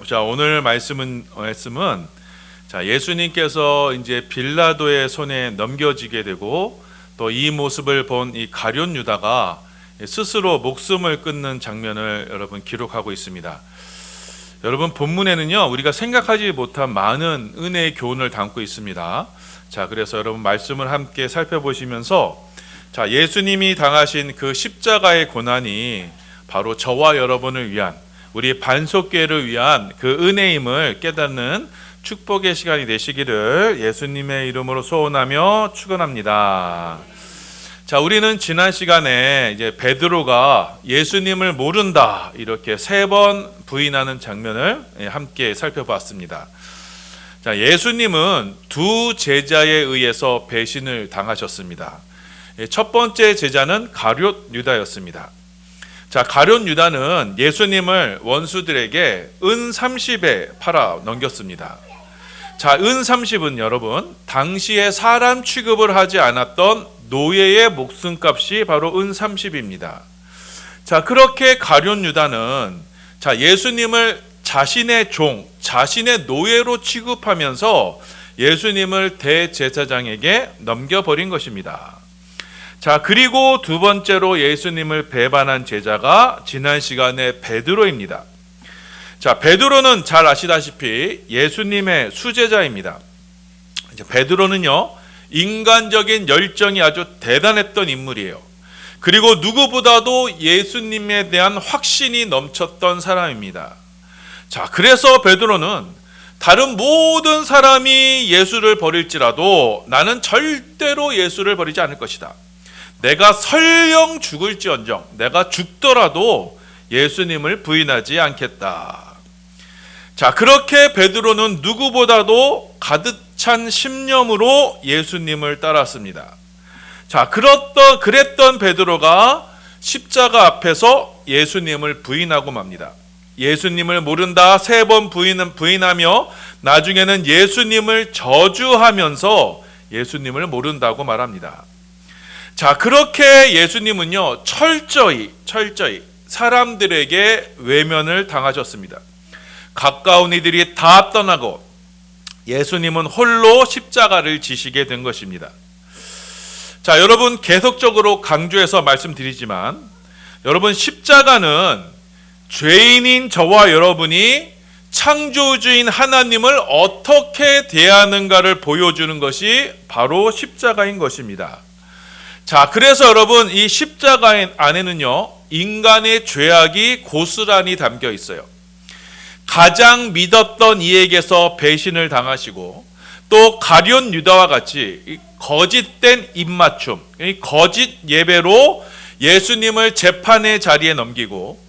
자, 오늘 말씀은 자, 예수님께서 이제 빌라도의 손에 넘겨지게 되고 또 이 모습을 본 이 가룟 유다가 스스로 목숨을 끊는 장면을 여러분 기록하고 있습니다. 여러분, 본문에는요 우리가 생각하지 못한 많은 은혜의 교훈을 담고 있습니다. 자, 그래서 여러분 말씀을 함께 살펴보시면서 자, 예수님이 당하신 그 십자가의 고난이 바로 저와 여러분을 위한, 우리 반석교회를 위한 그 은혜임을 깨닫는 축복의 시간이 되시기를 예수님의 이름으로 소원하며 축원합니다. 자, 우리는 지난 시간에 이제 베드로가 예수님을 모른다 이렇게 3번 부인하는 장면을 함께 살펴봤습니다. 자, 예수님은 두 제자에 의해서 배신을 당하셨습니다. 첫 번째 제자는 가룟 유다였습니다. 자, 가룟 유다는 예수님을 원수들에게 은 30에 팔아 넘겼습니다. 자, 은 30은 여러분 당시에 사람 취급을 하지 않았던 노예의 목숨값이 바로 은 30입니다. 자, 그렇게 가룟 유다는 자, 예수님을 자신의 종, 자신의 노예로 취급하면서 예수님을 대제사장에게 넘겨버린 것입니다. 자, 그리고 두 번째로 예수님을 배반한 제자가 지난 시간에 베드로입니다. 자, 베드로는 잘 아시다시피 예수님의 수제자입니다. 베드로는요 인간적인 열정이 아주 대단했던 인물이에요. 그리고 누구보다도 예수님에 대한 확신이 넘쳤던 사람입니다. 자, 그래서 베드로는 다른 모든 사람이 예수를 버릴지라도 나는 절대로 예수를 버리지 않을 것이다. 내가 설령 죽을지언정, 내가 죽더라도 예수님을 부인하지 않겠다. 자, 그렇게 베드로는 누구보다도 가득 찬 신념으로 예수님을 따랐습니다. 자, 그랬던 베드로가 십자가 앞에서 예수님을 부인하고 맙니다. 예수님을 모른다 3번 부인하며 나중에는 예수님을 저주하면서 예수님을 모른다고 말합니다. 자, 그렇게 예수님은요 철저히 사람들에게 외면을 당하셨습니다. 가까운 이들이 다 떠나고 예수님은 홀로 십자가를 지시게 된 것입니다. 자, 여러분 계속적으로 강조해서 말씀드리지만 여러분 십자가는 죄인인 저와 여러분이 창조주인 하나님을 어떻게 대하는가를 보여주는 것이 바로 십자가인 것입니다. 자, 그래서 여러분 이 십자가 안에는요 인간의 죄악이 고스란히 담겨 있어요. 가장 믿었던 이에게서 배신을 당하시고 또 가룟 유다와 같이 거짓된 입맞춤, 거짓 예배로 예수님을 재판의 자리에 넘기고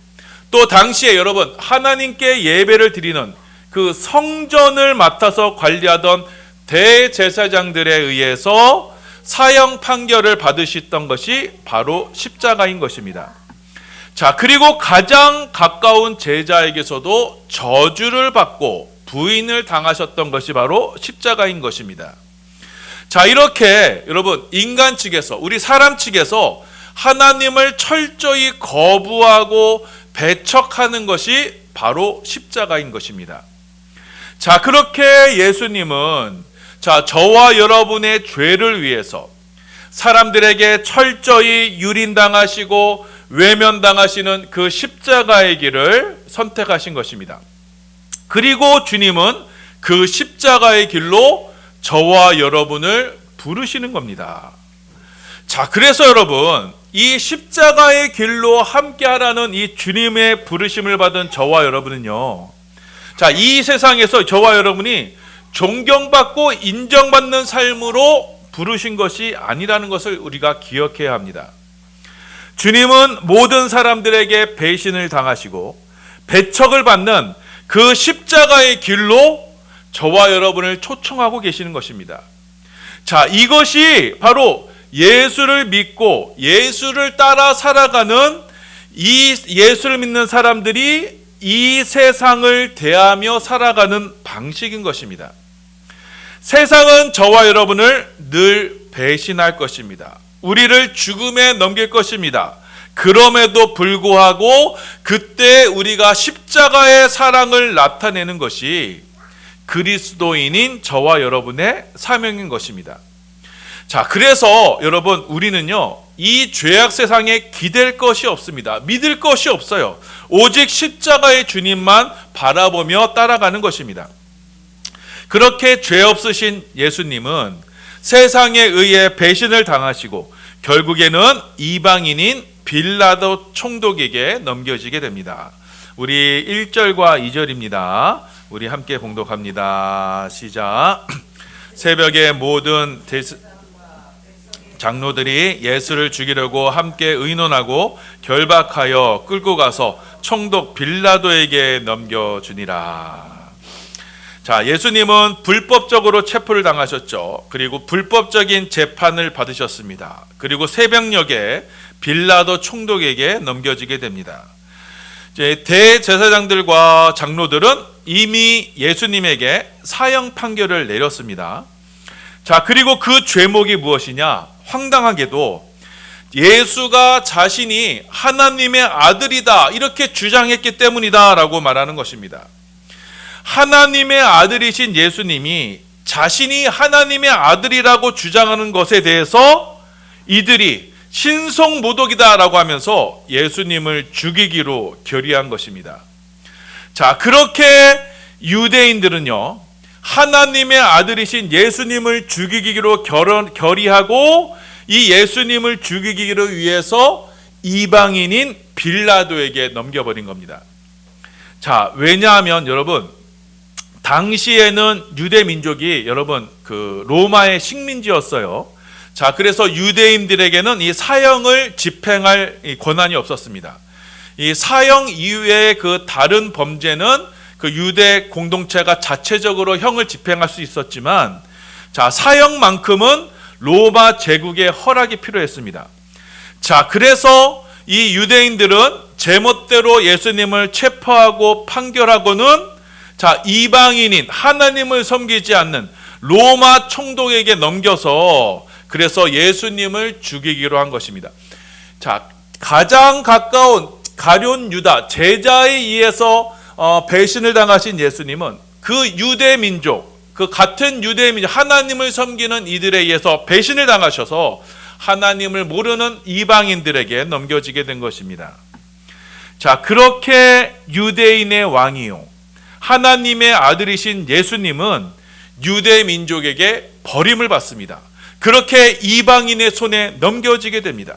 또 당시에 여러분 하나님께 예배를 드리는 그 성전을 맡아서 관리하던 대제사장들에 의해서 사형 판결을 받으셨던 것이 바로 십자가인 것입니다. 자, 그리고 가장 가까운 제자에게서도 저주를 받고 부인을 당하셨던 것이 바로 십자가인 것입니다. 자, 이렇게 여러분 인간 측에서, 우리 사람 측에서 하나님을 철저히 거부하고 배척하는 것이 바로 십자가인 것입니다. 자, 그렇게 예수님은 자, 저와 여러분의 죄를 위해서 사람들에게 철저히 유린당하시고 외면당하시는 그 십자가의 길을 선택하신 것입니다. 그리고 주님은 그 십자가의 길로 저와 여러분을 부르시는 겁니다. 자, 그래서 여러분 이 십자가의 길로 함께하라는 이 주님의 부르심을 받은 저와 여러분은요, 자, 이 세상에서 저와 여러분이 존경받고 인정받는 삶으로 부르신 것이 아니라는 것을 우리가 기억해야 합니다. 주님은 모든 사람들에게 배신을 당하시고 배척을 받는 그 십자가의 길로 저와 여러분을 초청하고 계시는 것입니다. 자, 이것이 바로 예수를 믿고 예수를 따라 살아가는 이 예수를 믿는 사람들이 이 세상을 대하며 살아가는 방식인 것입니다. 세상은 저와 여러분을 늘 배신할 것입니다. 우리를 죽음에 넘길 것입니다. 그럼에도 불구하고 그때 우리가 십자가의 사랑을 나타내는 것이 그리스도인인 저와 여러분의 사명인 것입니다. 자, 그래서 여러분, 우리는요, 이 죄악 세상에 기댈 것이 없습니다. 믿을 것이 없어요. 오직 십자가의 주님만 바라보며 따라가는 것입니다. 그렇게 죄 없으신 예수님은 세상에 의해 배신을 당하시고 결국에는 이방인인 빌라도 총독에게 넘겨지게 됩니다. 우리 1절과 2절입니다. 우리 함께 봉독합니다. 시작. 새벽에 모든 장로들이 예수를 죽이려고 함께 의논하고 결박하여 끌고 가서 총독 빌라도에게 넘겨주니라. 자, 예수님은 불법적으로 체포를 당하셨죠. 그리고 불법적인 재판을 받으셨습니다. 그리고 새벽녘에 빌라도 총독에게 넘겨지게 됩니다. 이제 대제사장들과 장로들은 이미 예수님에게 사형 판결을 내렸습니다. 자, 그리고 그 죄목이 무엇이냐? 황당하게도 예수가 자신이 하나님의 아들이다 이렇게 주장했기 때문이다 라고 말하는 것입니다. 하나님의 아들이신 예수님이 자신이 하나님의 아들이라고 주장하는 것에 대해서 이들이 신성모독이다 라고 하면서 예수님을 죽이기로 결의한 것입니다. 자, 그렇게 유대인들은요, 하나님의 아들이신 예수님을 죽이기로 결의하고 이 예수님을 죽이기를 위해서 이방인인 빌라도에게 넘겨버린 겁니다. 자, 왜냐하면 여러분, 당시에는 유대 민족이 여러분 그 로마의 식민지였어요. 자, 그래서 유대인들에게는 이 사형을 집행할 권한이 없었습니다. 이 사형 이외의 그 다른 범죄는 그 유대 공동체가 자체적으로 형을 집행할 수 있었지만, 자, 사형만큼은 로마 제국의 허락이 필요했습니다. 자, 그래서 이 유대인들은 제멋대로 예수님을 체포하고 판결하고는 자, 이방인인 하나님을 섬기지 않는 로마 총독에게 넘겨서 그래서 예수님을 죽이기로 한 것입니다. 자, 가장 가까운 가룟 유다 제자에 의해서 배신을 당하신 예수님은 그 유대 민족, 그 같은 유대 민족 하나님을 섬기는 이들에 의해서 배신을 당하셔서 하나님을 모르는 이방인들에게 넘겨지게 된 것입니다. 자, 그렇게 유대인의 왕이요, 하나님의 아들이신 예수님은 유대 민족에게 버림을 받습니다. 그렇게 이방인의 손에 넘겨지게 됩니다.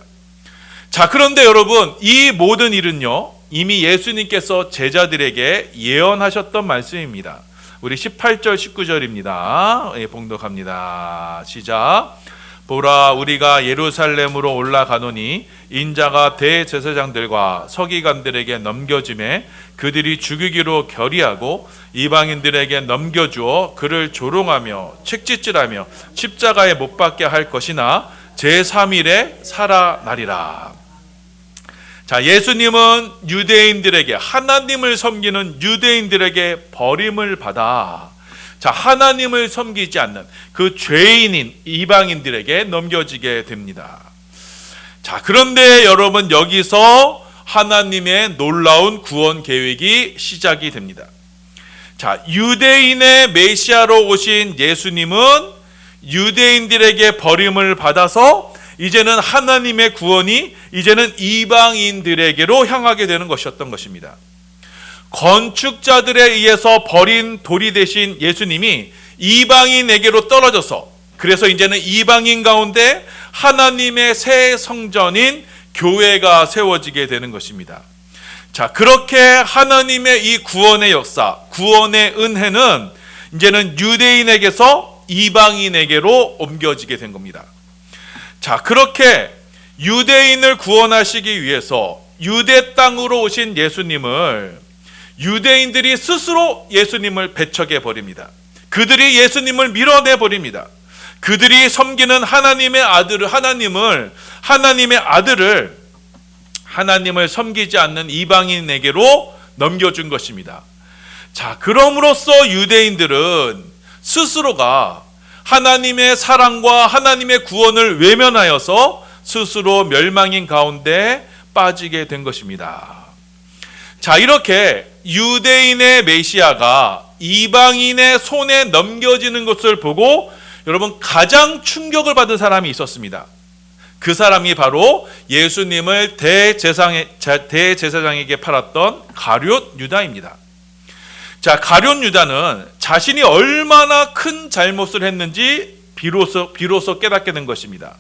자, 그런데 여러분, 이 모든 일은요, 이미 예수님께서 제자들에게 예언하셨던 말씀입니다. 우리 18절 19절입니다. 봉독합니다. 시작. 보라, 우리가 예루살렘으로 올라가노니 인자가 대제사장들과 서기관들에게 넘겨짐에 그들이 죽이기로 결의하고 이방인들에게 넘겨주어 그를 조롱하며 책짓질하며 십자가에 못 박게 할 것이나 제3일에 살아나리라. 자, 예수님은 유대인들에게, 하나님을 섬기는 유대인들에게 버림을 받아 자, 하나님을 섬기지 않는 그 죄인인 이방인들에게 넘겨지게 됩니다. 자, 그런데 여러분, 여기서 하나님의 놀라운 구원 계획이 시작이 됩니다. 자, 유대인의 메시아로 오신 예수님은 유대인들에게 버림을 받아서 이제는 하나님의 구원이 이제는 이방인들에게로 향하게 되는 것이었던 것입니다. 건축자들에 의해서 버린 돌이 되신 예수님이 이방인에게로 떨어져서 그래서 이제는 이방인 가운데 하나님의 새 성전인 교회가 세워지게 되는 것입니다. 자, 그렇게 하나님의 이 구원의 역사, 구원의 은혜는 이제는 유대인에게서 이방인에게로 옮겨지게 된 겁니다. 자, 그렇게 유대인을 구원하시기 위해서 유대 땅으로 오신 예수님을 유대인들이 스스로 예수님을 배척해 버립니다. 그들이 예수님을 밀어내 버립니다. 그들이 섬기는 하나님의 아들을 하나님을 섬기지 않는 이방인에게로 넘겨준 것입니다. 자, 그럼으로써 유대인들은 스스로가 하나님의 사랑과 하나님의 구원을 외면하여서 스스로 멸망인 가운데 빠지게 된 것입니다. 자, 이렇게 유대인의 메시아가 이방인의 손에 넘겨지는 것을 보고 여러분 가장 충격을 받은 사람이 있었습니다. 그 사람이 바로 예수님을 대제사장에게 팔았던 가룟 유다입니다. 자, 가룟 유다는 자신이 얼마나 큰 잘못을 했는지 비로소 깨닫게 된 것입니다.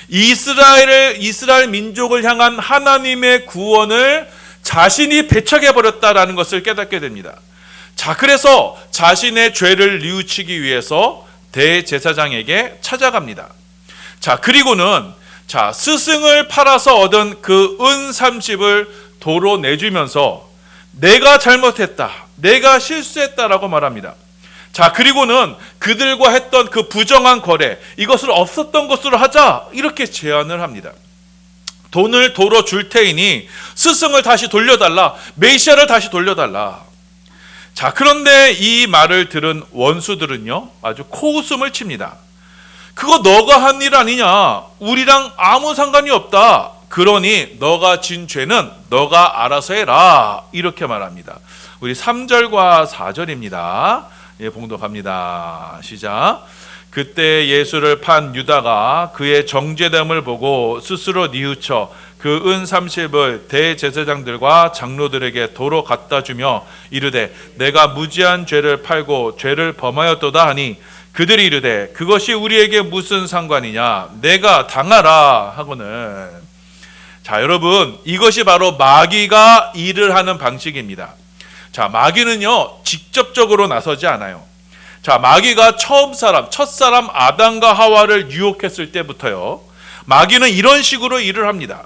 이스라엘 민족을 향한 하나님의 구원을 자신이 배척해 버렸다라는 것을 깨닫게 됩니다. 자, 그래서 자신의 죄를 뉘우치기 위해서 대제사장에게 찾아갑니다. 자, 그리고는 스승을 팔아서 얻은 그 은 30을 도로 내주면서 내가 잘못했다, 내가 실수했다라고 말합니다. 자, 그리고는 그들과 했던 그 부정한 거래, 이것을 없었던 것으로 하자, 이렇게 제안을 합니다. 돈을 도로 줄 테이니 스승을 다시 돌려달라, 메시아를 다시 돌려달라. 자, 그런데 이 말을 들은 원수들은요, 아주 코웃음을 칩니다. 그거 너가 한 일 아니냐, 우리랑 아무 상관이 없다, 그러니 너가 진 죄는 너가 알아서 해라, 이렇게 말합니다. 우리 3절과 4절입니다. 예, 봉독합니다. 시작. 그때 예수를 판 유다가 그의 정죄됨을 보고 스스로 뉘우쳐 그 은 30을 대제사장들과 장로들에게 도로 갖다 주며 이르되 내가 무지한 죄를 팔고 죄를 범하였도다 하니 그들이 이르되 그것이 우리에게 무슨 상관이냐, 내가 당하라 하고는. 자, 여러분, 이것이 바로 마귀가 일을 하는 방식입니다. 자, 마귀는요 직접적으로 나서지 않아요. 자, 마귀가 첫사람 아담과 하와를 유혹했을 때부터요, 마귀는 이런 식으로 일을 합니다.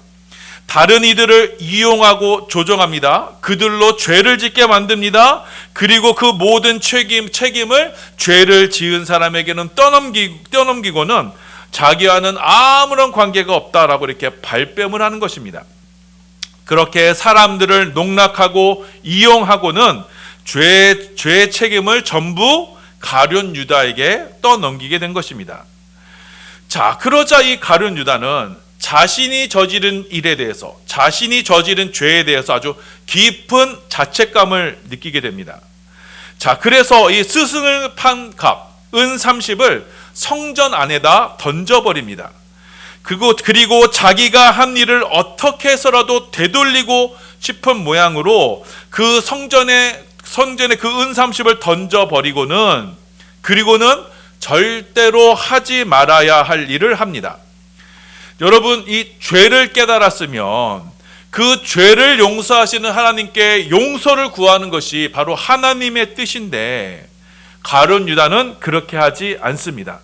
다른 이들을 이용하고 조종합니다. 그들로 죄를 짓게 만듭니다. 그리고 그 모든 책임을 죄를 지은 사람에게는 떠넘기고는 자기와는 아무런 관계가 없다라고 이렇게 발뺌을 하는 것입니다. 그렇게 사람들을 농락하고 이용하고는 죄의 책임을 전부 가룟 유다에게 떠넘기게 된 것입니다. 자, 그러자 이 가룟 유다는 자신이 저지른 일에 대해서, 자신이 저지른 죄에 대해서 아주 깊은 자책감을 느끼게 됩니다. 자, 그래서 이 스승을 판 값, 은 30을 성전 안에다 던져버립니다. 그리고 자기가 한 일을 어떻게 해서라도 되돌리고 싶은 모양으로 그 성전에 그 은 30을 던져버리고는, 그리고는 절대로 하지 말아야 할 일을 합니다. 여러분, 이 죄를 깨달았으면 그 죄를 용서하시는 하나님께 용서를 구하는 것이 바로 하나님의 뜻인데, 가룟 유다는 그렇게 하지 않습니다.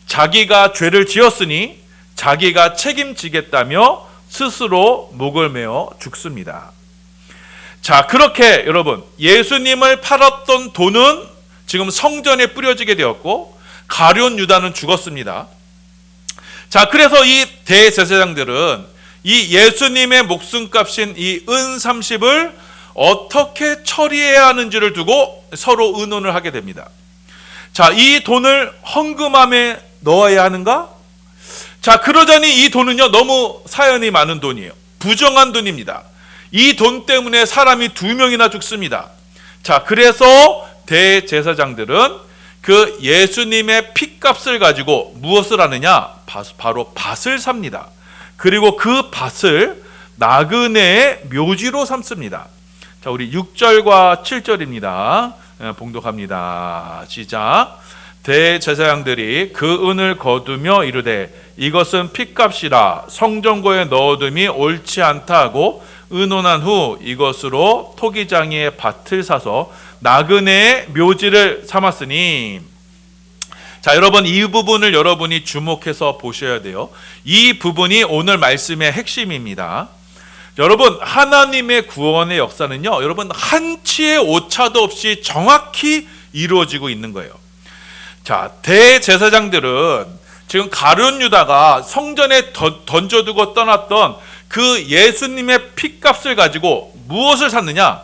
자기가 죄를 지었으니 자기가 책임지겠다며 스스로 목을 메어 죽습니다. 자, 그렇게 여러분, 예수님을 팔았던 돈은 지금 성전에 뿌려지게 되었고 가룟 유다는 죽었습니다. 자, 그래서 이 대제사장들은 이 예수님의 목숨값인 이 은 30을 어떻게 처리해야 하는지를 두고 서로 의논을 하게 됩니다. 자, 이 돈을 헌금함에 넣어야 하는가? 자, 그러자니 이 돈은요 너무 사연이 많은 돈이에요. 부정한 돈입니다. 이 돈 때문에 사람이 2명이나 죽습니다. 자, 그래서 대제사장들은 그 예수님의 핏값을 가지고 무엇을 하느냐? 바로 밭을 삽니다. 그리고 그 밭을 나그네의 묘지로 삼습니다. 자, 우리 6절과 7절입니다. 봉독합니다. 시작. 대제사장들이 그 은을 거두며 이르되 이것은 핏값이라 성전고에 넣어둠이 옳지 않다 하고 의논한 후 이것으로 토기장이의 밭을 사서 나그네의 묘지를 삼았으니. 자, 여러분, 이 부분을 여러분이 주목해서 보셔야 돼요. 이 부분이 오늘 말씀의 핵심입니다. 여러분, 하나님의 구원의 역사는요, 여러분, 한치의 오차도 없이 정확히 이루어지고 있는 거예요. 자, 대제사장들은 지금 가룟 유다가 성전에 던져두고 떠났던 그 예수님의 핏값을 가지고 무엇을 샀느냐?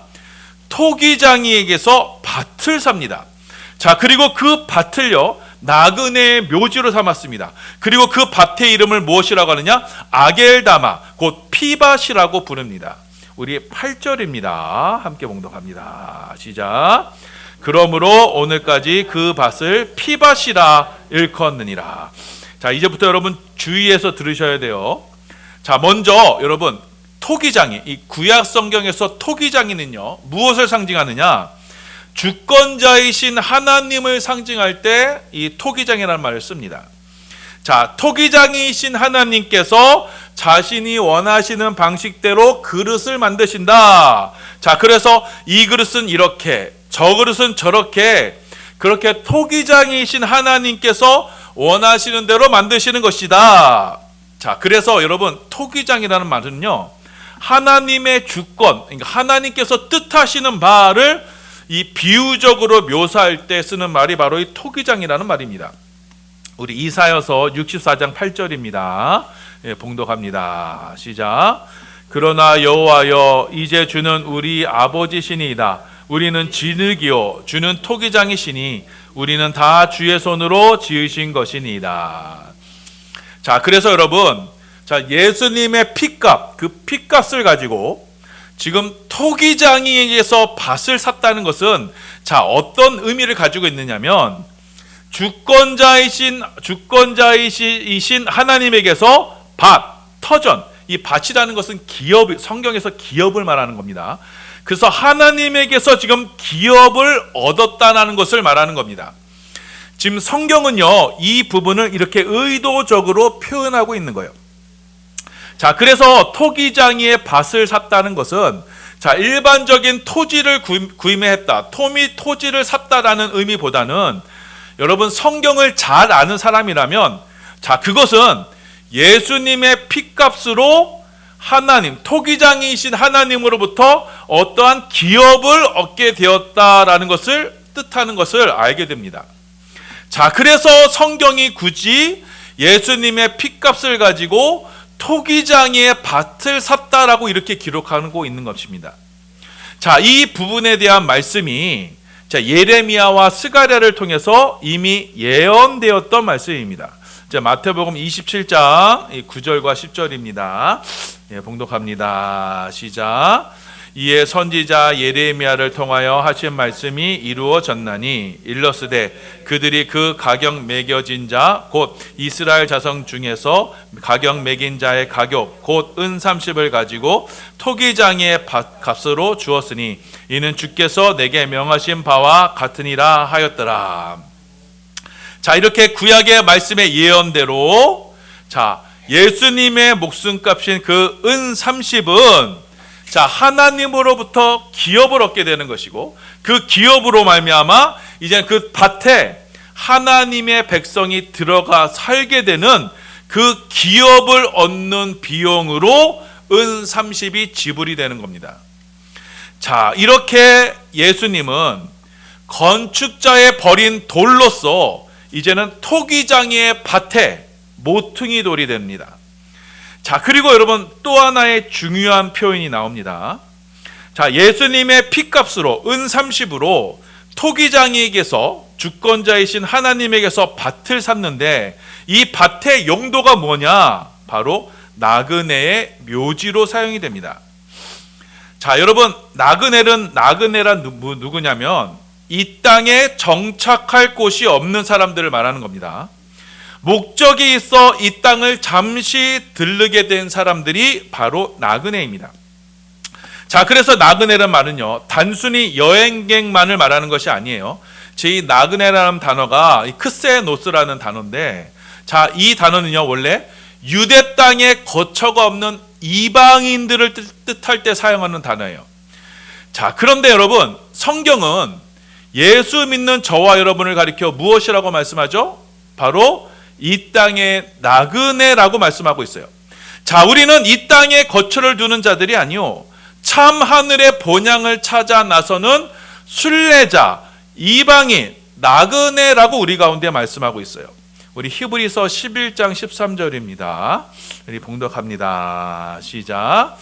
토기장이에게서 밭을 삽니다. 자, 그리고 그 밭을요 나그네의 묘지로 삼았습니다. 그리고 그 밭의 이름을 무엇이라고 하느냐? 아겔다마, 곧 피밭이라고 부릅니다. 우리 8절입니다. 함께 봉독합니다. 시작. 그러므로 오늘까지 그 밭을 피밭이라 일컫느니라. 자, 이제부터 여러분 주의해서 들으셔야 돼요. 자, 먼저 여러분 토기장이, 이 구약 성경에서 토기장이는요 무엇을 상징하느냐? 주권자이신 하나님을 상징할 때 이 토기장이라는 말을 씁니다. 자, 토기장이신 하나님께서 자신이 원하시는 방식대로 그릇을 만드신다. 자, 그래서 이 그릇은 이렇게, 저 그릇은 저렇게, 그렇게 토기장이신 하나님께서 원하시는 대로 만드시는 것이다. 자, 그래서 여러분 토기장이라는 말은요 하나님의 주권, 그러니까 하나님께서 뜻하시는 바를 이 비유적으로 묘사할 때 쓰는 말이 바로 이 토기장이라는 말입니다. 우리 이사야서 64장 8절입니다. 예, 봉독합니다. 시작. 그러나 여호와여, 이제 주는 우리 아버지시니이다. 우리는 진흙이요 주는 토기장이시니 우리는 다 주의 손으로 지으신 것이니이다. 자, 그래서 여러분, 자, 예수님의 핏값, 그 핏값을 가지고 지금 토기장이에게서 밭을 샀다는 것은 자, 어떤 의미를 가지고 있느냐면 주권자이신 하나님에게서 밭, 터전, 이 밭이라는 것은 기업, 성경에서 기업을 말하는 겁니다. 그래서 하나님에게서 지금 기업을 얻었다는 것을 말하는 겁니다. 지금 성경은요 이 부분을 이렇게 의도적으로 표현하고 있는 거예요. 자, 그래서 토기장이의 밭을 샀다는 것은 자, 일반적인 토지를 구매했다, 토지를 샀다라는 의미보다는 여러분 성경을 잘 아는 사람이라면 자, 그것은 예수님의 핏값으로 하나님, 토기장이신 하나님으로부터 어떠한 기업을 얻게 되었다라는 것을 뜻하는 것을 알게 됩니다. 자, 그래서 성경이 굳이 예수님의 핏값을 가지고 토기장이의 밭을 샀다라고 이렇게 기록하고 있는 것입니다. 자, 이 부분에 대한 말씀이 자, 예레미야와 스가랴를 통해서 이미 예언되었던 말씀입니다. 자, 마태복음 27장 9절과 10절입니다. 예, 봉독합니다. 시작. 이에 선지자 예레미야를 통하여 하신 말씀이 이루어졌나니 일러스되 그들이 그 가격 매겨진 자 곧 이스라엘 자성 중에서 가격 매긴 자의 가격 곧 은 30을 가지고 토기장의 값으로 주었으니 이는 주께서 내게 명하신 바와 같으니라 하였더라. 자, 이렇게 구약의 말씀의 예언대로 자, 예수님의 목숨값인 그 은 30은 자, 하나님으로부터 기업을 얻게 되는 것이고 그 기업으로 말미암아 이제 그 밭에 하나님의 백성이 들어가 살게 되는 그 기업을 얻는 비용으로 은 30이 지불이 되는 겁니다. 자, 이렇게 예수님은 건축자의 버린 돌로서 이제는 토기장이의 밭에 모퉁이 돌이 됩니다. 자, 그리고 여러분 또 하나의 중요한 표현이 나옵니다. 자, 예수님의 핏값으로 은 30으로 토기장이에게서 주권자이신 하나님에게서 밭을 샀는데 이 밭의 용도가 뭐냐? 바로 나그네의 묘지로 사용이 됩니다. 자, 여러분 나그네란 누구냐면 이 땅에 정착할 곳이 없는 사람들을 말하는 겁니다. 목적이 있어 이 땅을 잠시 들르게 된 사람들이 바로 나그네입니다. 자, 그래서 나그네란 말은요 단순히 여행객만을 말하는 것이 아니에요. 제 나그네라는 단어가 크세노스라는 단어인데 자, 이 단어는요 원래 유대 땅에 거처가 없는 이방인들을 뜻할 때 사용하는 단어예요. 자, 그런데 여러분 성경은 예수 믿는 저와 여러분을 가리켜 무엇이라고 말씀하죠? 바로 이 땅의 나그네라고 말씀하고 있어요. 자, 우리는 이 땅에 거처를 두는 자들이 아니요 참 하늘의 본향을 찾아 나서는 순례자, 이방인, 나그네라고 우리 가운데 말씀하고 있어요. 우리 히브리서 11장 13절입니다. 우리 봉독합니다. 시작.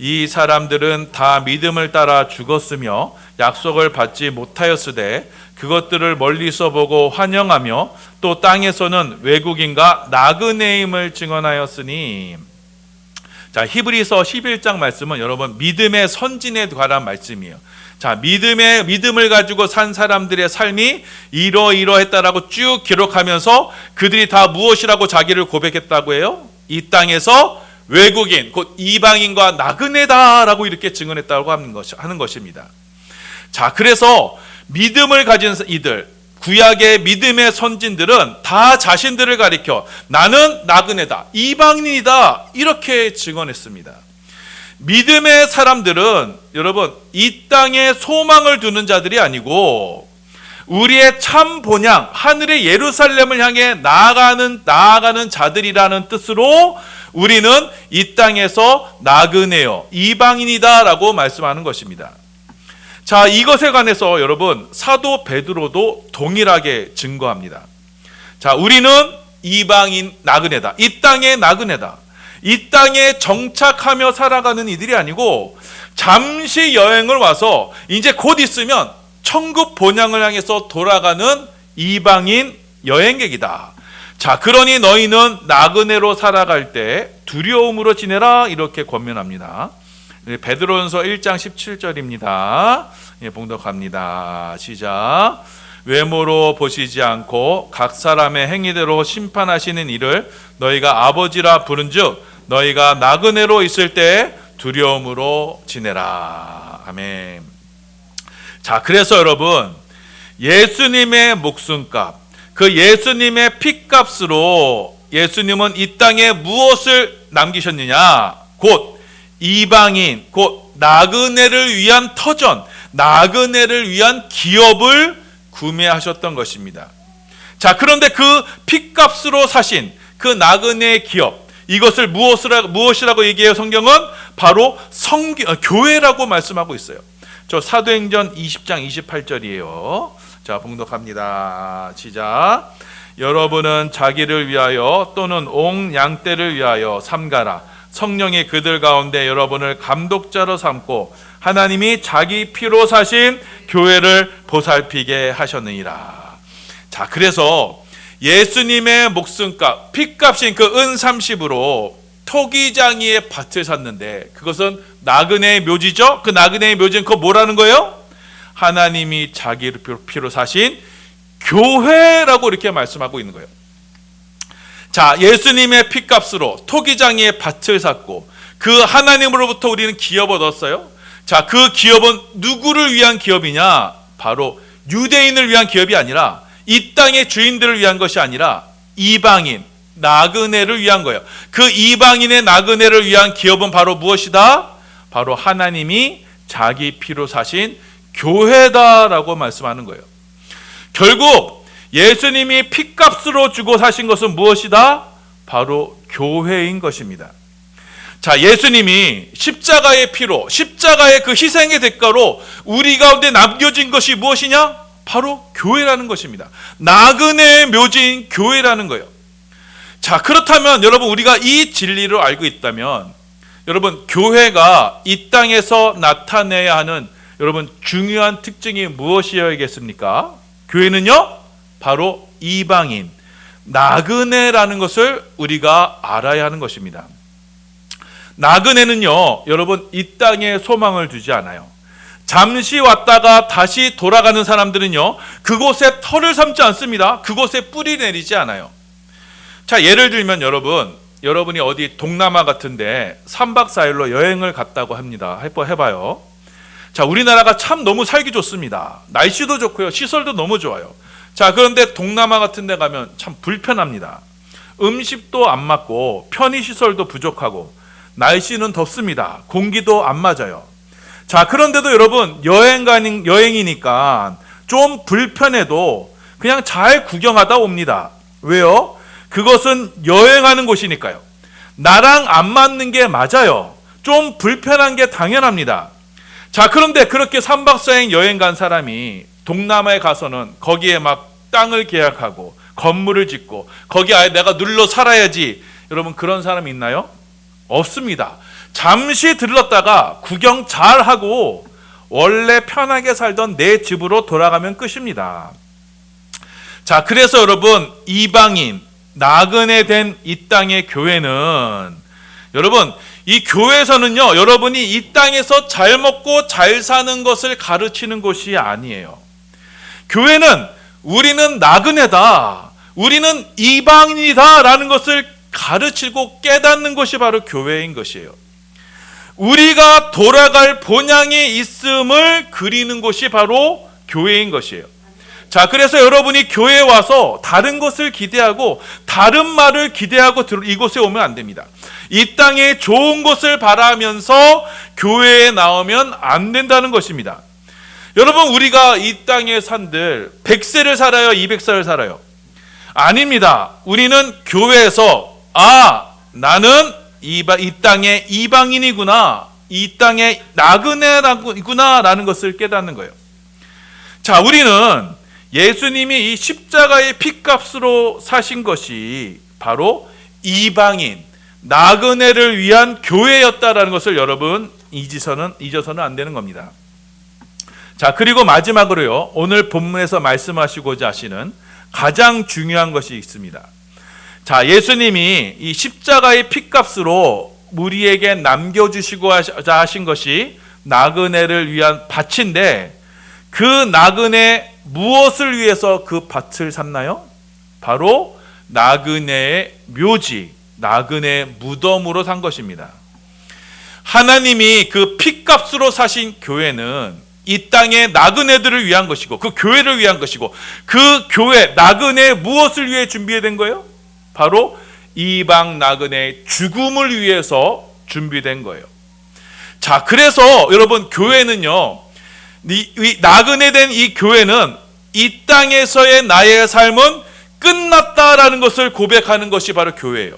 이 사람들은 다 믿음을 따라 죽었으며 약속을 받지 못하였으되 그것들을 멀리서 보고 환영하며 또 땅에서는 외국인과 나그네임을 증언하였으니. 자, 히브리서 11장 말씀은 여러분 믿음의 선진에 관한 말씀이에요. 자, 믿음을 가지고 산 사람들의 삶이 이러이러했다라고 쭉 기록하면서 그들이 다 무엇이라고 자기를 고백했다고 해요? 이 땅에서 외국인, 곧 이방인과 나그네다라고 이렇게 증언했다고 하는 것입니다. 자, 그래서 믿음을 가진 이들, 구약의 믿음의 선진들은 다 자신들을 가리켜 나는 나그네다, 이방인이다 이렇게 증언했습니다. 믿음의 사람들은 여러분 이 땅에 소망을 두는 자들이 아니고 우리의 참 본향 하늘의 예루살렘을 향해 나아가는 자들이라는 뜻으로 우리는 이 땅에서 나그네요, 이방인이다라고 말씀하는 것입니다. 자, 이것에 관해서 여러분 사도 베드로도 동일하게 증거합니다. 자, 우리는 이방인 나그네다, 이 땅의 나그네다, 이 땅에 정착하며 살아가는 이들이 아니고 잠시 여행을 와서 이제 곧 있으면 천국 본향을 향해서 돌아가는 이방인 여행객이다. 자, 그러니 너희는 나그네로 살아갈 때 두려움으로 지내라 이렇게 권면합니다. 베드로전서 1장 17절입니다. 봉독합니다. 시작. 외모로 보시지 않고 각 사람의 행위대로 심판하시는 이를 너희가 아버지라 부른즉 너희가 나그네로 있을 때 두려움으로 지내라. 아멘. 자, 그래서 여러분 예수님의 목숨값, 그 예수님의 피값으로 예수님은 이 땅에 무엇을 남기셨느냐? 곧 이방인, 곧 나그네를 위한 터전, 나그네를 위한 기업을 구매하셨던 것입니다. 자, 그런데 그 피값으로 사신 그 나그네의 기업, 이것을 무엇이라고 얘기해요? 성경은 바로 교회라고 말씀하고 있어요. 저 사도행전 20장 28절이에요. 자, 봉독합니다. 시작. 여러분은 자기를 위하여 또는 온 양떼를 위하여 삼가라. 성령이 그들 가운데 여러분을 감독자로 삼고 하나님이 자기 피로 사신 교회를 보살피게 하셨느니라. 자, 그래서 예수님의 목숨값, 피값인 그 은 30으로 토기장이의 밭을 샀는데 그것은 나그네의 묘지죠. 그 나그네의 묘지는 그거 뭐라는 거예요? 하나님이 자기 피로 사신 교회라고 이렇게 말씀하고 있는 거예요. 자, 예수님의 피값으로 토기장이의 밭을 샀고 그 하나님으로부터 우리는 기업을 얻었어요. 자, 그 기업은 누구를 위한 기업이냐? 바로 유대인을 위한 기업이 아니라 이 땅의 주인들을 위한 것이 아니라 이방인, 나그네를 위한 거예요. 그 이방인의 나그네를 위한 기업은 바로 무엇이다? 바로 하나님이 자기 피로 사신 교회다라고 말씀하는 거예요. 결국 예수님이 피값으로 주고 사신 것은 무엇이다? 바로 교회인 것입니다. 자, 예수님이 십자가의 피로, 십자가의 그 희생의 대가로 우리 가운데 남겨진 것이 무엇이냐? 바로 교회라는 것입니다. 나그네의 묘지인 교회라는 거예요. 자, 그렇다면 여러분 우리가 이 진리를 알고 있다면 여러분 교회가 이 땅에서 나타내야 하는 여러분 중요한 특징이 무엇이어야겠습니까? 교회는요 바로 이방인, 나그네라는 것을 우리가 알아야 하는 것입니다. 나그네는요 여러분 이 땅에 소망을 두지 않아요. 잠시 왔다가 다시 돌아가는 사람들은요 그곳에 터를 삼지 않습니다. 그곳에 뿌리 내리지 않아요. 자, 예를 들면 여러분이 어디 동남아 같은데 3박 4일로 여행을 갔다고 합니다. 해봐요. 자, 우리나라가 참 너무 살기 좋습니다. 날씨도 좋고요, 시설도 너무 좋아요. 자, 그런데 동남아 같은 데 가면 참 불편합니다. 음식도 안 맞고 편의시설도 부족하고 날씨는 덥습니다. 공기도 안 맞아요. 자, 그런데도 여러분 여행이니까 좀 불편해도 그냥 잘 구경하다 옵니다. 왜요? 그것은 여행하는 곳이니까요. 나랑 안 맞는 게 맞아요. 좀 불편한 게 당연합니다. 자, 그런데 그렇게 3박 4일 여행 간 사람이 동남아에 가서는 거기에 막 땅을 계약하고 건물을 짓고 거기 아예 내가 눌러 살아야지. 여러분 그런 사람이 있나요? 없습니다. 잠시 들렀다가 구경 잘 하고 원래 편하게 살던 내 집으로 돌아가면 끝입니다. 자, 그래서 여러분, 이방인, 나그네 된 이 땅의 교회는, 여러분, 이 교회에서는요, 여러분이 이 땅에서 잘 먹고 잘 사는 것을 가르치는 곳이 아니에요. 교회는 우리는 나그네다, 우리는 이방인이다 라는 것을 가르치고 깨닫는 것이 바로 교회인 것이에요. 우리가 돌아갈 본향이 있음을 그리는 곳이 바로 교회인 것이에요. 자, 그래서 여러분이 교회에 와서 다른 것을 기대하고 다른 말을 기대하고 이곳에 오면 안 됩니다. 이 땅에 좋은 것을 바라면서 교회에 나오면 안 된다는 것입니다. 여러분, 우리가 이 땅에 산들 100세를 살아요? 200세를 살아요? 아닙니다. 우리는 교회에서 나는 이 땅의 이방인이구나, 이 땅의 나그네이구나 라는 것을 깨닫는 거예요. 자, 우리는 예수님이 이 십자가의 피값으로 사신 것이 바로 이방인, 나그네를 위한 교회였다라는 것을 여러분 잊어서는 안 되는 겁니다. 자, 그리고 마지막으로요, 오늘 본문에서 말씀하시고자 하시는 가장 중요한 것이 있습니다. 자, 예수님이 이 십자가의 피값으로 우리에게 남겨주시고자 하신 것이 나그네를 위한 밭인데, 그 나그네 무엇을 위해서 그 밭을 샀나요? 바로 나그네의 묘지, 나그네의 무덤으로 산 것입니다. 하나님이 그 피값으로 사신 교회는 이 땅의 나그네들을 위한 것이고, 그 교회를 위한 것이고, 그 교회 나그네 무엇을 위해 준비된 거예요? 바로 이방 나그네의 죽음을 위해서 준비된 거예요. 자, 그래서 여러분, 교회는요, 이 나그네 된 이 교회는 이 땅에서의 나의 삶은 끝났다라는 것을 고백하는 것이 바로 교회예요.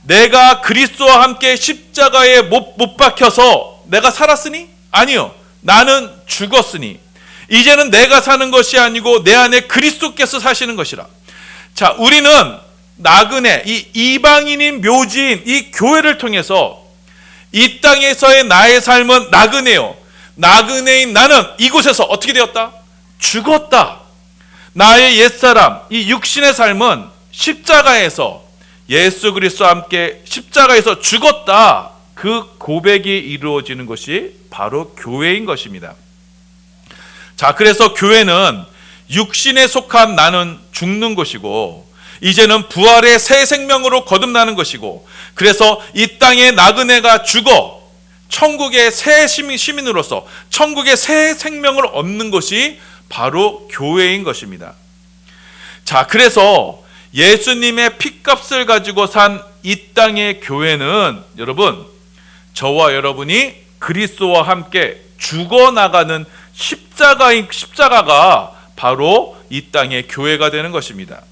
내가 그리스도와 함께 십자가에 못 박혀서 내가 살았으니? 아니요. 나는 죽었으니 이제는 내가 사는 것이 아니고 내 안에 그리스도께서 사시는 것이라. 자, 우리는 나그네, 이 이방인인 묘지인 이 교회를 통해서 이 땅에서의 나의 삶은 나그네요. 나그네인 나는 이곳에서 어떻게 되었다? 죽었다. 나의 옛사람, 이 육신의 삶은 십자가에서 예수 그리스도와 함께 십자가에서 죽었다. 그 고백이 이루어지는 것이 바로 교회인 것입니다. 자, 그래서 교회는 육신에 속한 나는 죽는 것이고, 이제는 부활의 새 생명으로 거듭나는 것이고, 그래서 이 땅의 나그네가 죽어 천국의 새 시민으로서 천국의 새 생명을 얻는 것이 바로 교회인 것입니다. 자, 그래서 예수님의 피값을 가지고 산 이 땅의 교회는 여러분, 저와 여러분이 그리스도와 함께 죽어나가는 십자가가 바로 이 땅의 교회가 되는 것입니다.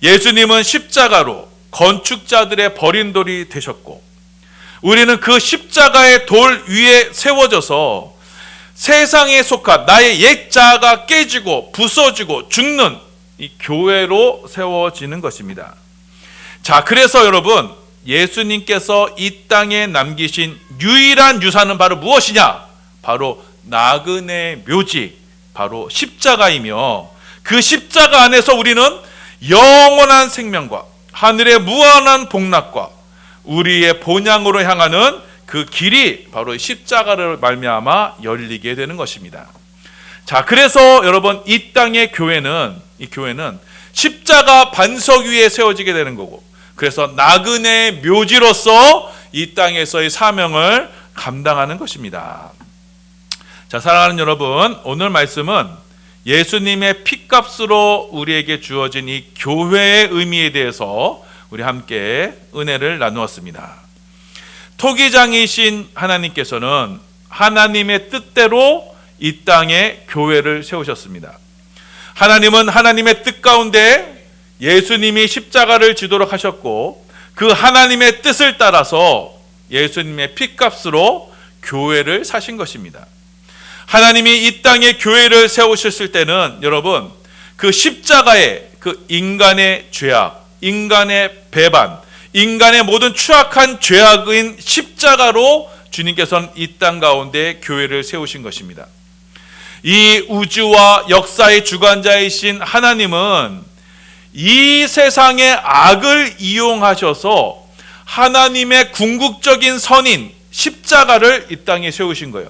예수님은 십자가로 건축자들의 버린 돌이 되셨고, 우리는 그 십자가의 돌 위에 세워져서 세상에 속한 나의 옛 자아가 깨지고 부서지고 죽는 이 교회로 세워지는 것입니다. 자, 그래서 여러분, 예수님께서 이 땅에 남기신 유일한 유산은 바로 무엇이냐? 바로 나그네 묘지, 바로 십자가이며, 그 십자가 안에서 우리는 영원한 생명과 하늘의 무한한 복락과 우리의 본향으로 향하는 그 길이 바로 십자가를 말미암아 열리게 되는 것입니다. 자, 그래서 여러분, 이 땅의 교회는, 이 교회는 십자가 반석 위에 세워지게 되는 거고, 그래서 나그네 묘지로서 이 땅에서의 사명을 감당하는 것입니다. 자, 사랑하는 여러분, 오늘 말씀은 예수님의 피값으로 우리에게 주어진 이 교회의 의미에 대해서 우리 함께 은혜를 나누었습니다. 토기장이신 하나님께서는 하나님의 뜻대로 이 땅에 교회를 세우셨습니다. 하나님은 하나님의 뜻 가운데 예수님이 십자가를 지도록 하셨고, 그 하나님의 뜻을 따라서 예수님의 피값으로 교회를 사신 것입니다. 하나님이 이 땅에 교회를 세우셨을 때는 여러분, 그 십자가에 그 인간의 죄악, 인간의 배반, 인간의 모든 추악한 죄악인 십자가로 주님께서는 이 땅 가운데 교회를 세우신 것입니다. 이 우주와 역사의 주관자이신 하나님은 이 세상의 악을 이용하셔서 하나님의 궁극적인 선인 십자가를 이 땅에 세우신 거예요.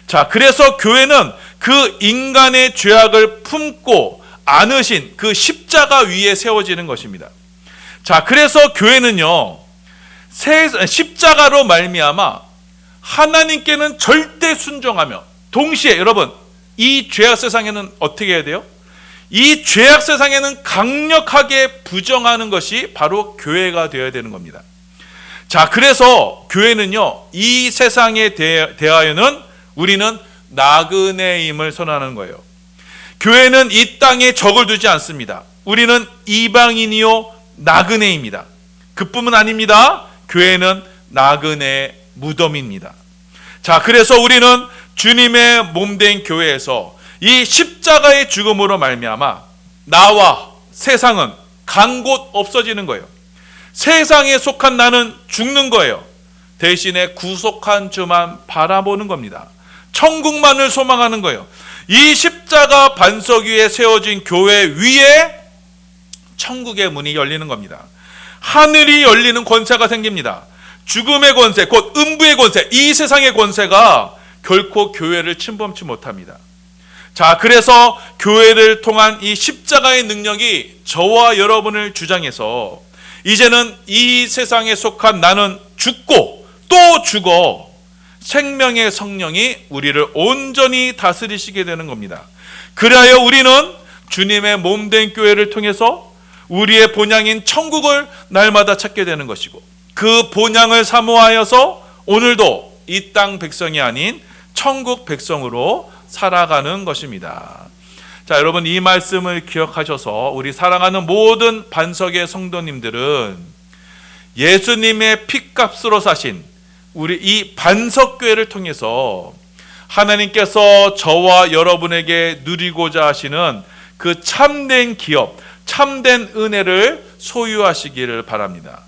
자, 그래서 교회는 그 인간의 죄악을 품고 안으신 그 십자가 위에 세워지는 것입니다. 자, 그래서 교회는요, 십자가로 말미암아 하나님께는 절대 순종하며, 동시에 여러분, 이 죄악 세상에는 어떻게 해야 돼요? 이 죄악 세상에는 강력하게 부정하는 것이 바로 교회가 되어야 되는 겁니다. 자, 그래서 교회는요, 이 세상에 대하여는 우리는 나그네임을 선언하는 거예요. 교회는 이 땅에 적을 두지 않습니다. 우리는 이방인이요 나그네입니다. 그뿐만 아닙니다. 교회는 나그네 무덤입니다. 자, 그래서 우리는 주님의 몸된 교회에서 이 십자가의 죽음으로 말미암아 나와 세상은 간 곳 없어지는 거예요. 세상에 속한 나는 죽는 거예요. 대신에 구속한 주만 바라보는 겁니다. 천국만을 소망하는 거예요. 이 십자가 반석 위에 세워진 교회 위에 천국의 문이 열리는 겁니다. 하늘이 열리는 권세가 생깁니다. 죽음의 권세, 곧 음부의 권세, 이 세상의 권세가 결코 교회를 침범치 못합니다. 자, 그래서 교회를 통한 이 십자가의 능력이 저와 여러분을 주장해서 이제는 이 세상에 속한 나는 죽고 또 죽어 생명의 성령이 우리를 온전히 다스리시게 되는 겁니다. 그리하여 우리는 주님의 몸된 교회를 통해서 우리의 본향인 천국을 날마다 찾게 되는 것이고, 그 본향을 사모하여서 오늘도 이 땅 백성이 아닌 천국 백성으로 살아가는 것입니다. 자, 여러분, 이 말씀을 기억하셔서 우리 사랑하는 모든 반석의 성도님들은 예수님의 피값으로 사신 우리 이 반석교회를 통해서 하나님께서 저와 여러분에게 누리고자 하시는 그 참된 기업, 참된 은혜를 소유하시기를 바랍니다.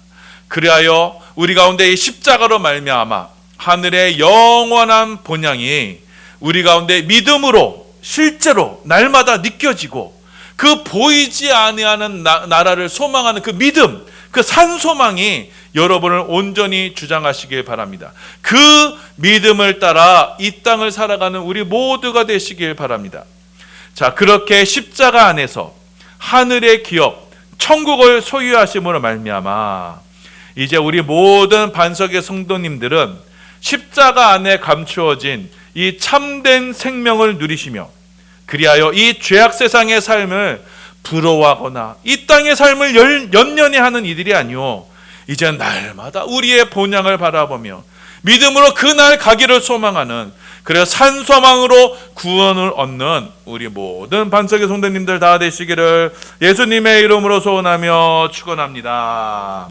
그리하여 우리 가운데 이 십자가로 말미암아 하늘의 영원한 본향이 우리 가운데 믿음으로 실제로 날마다 느껴지고, 그 보이지 아니하는 나라를 소망하는 그 믿음, 그 산소망이 여러분을 온전히 주장하시길 바랍니다. 그 믿음을 따라 이 땅을 살아가는 우리 모두가 되시길 바랍니다. 자, 그렇게 십자가 안에서 하늘의 기업, 천국을 소유하심으로 말미암아 이제 우리 모든 반석의 성도님들은 십자가 안에 감추어진 이 참된 생명을 누리시며, 그리하여 이 죄악 세상의 삶을 부러워하거나 이 땅의 삶을 연연히 하는 이들이 아니요, 이제 날마다 우리의 본향을 바라보며 믿음으로 그날 가기를 소망하는, 그래서 산소망으로 구원을 얻는 우리 모든 반석의 성도님들 다 되시기를 예수님의 이름으로 소원하며 축원합니다.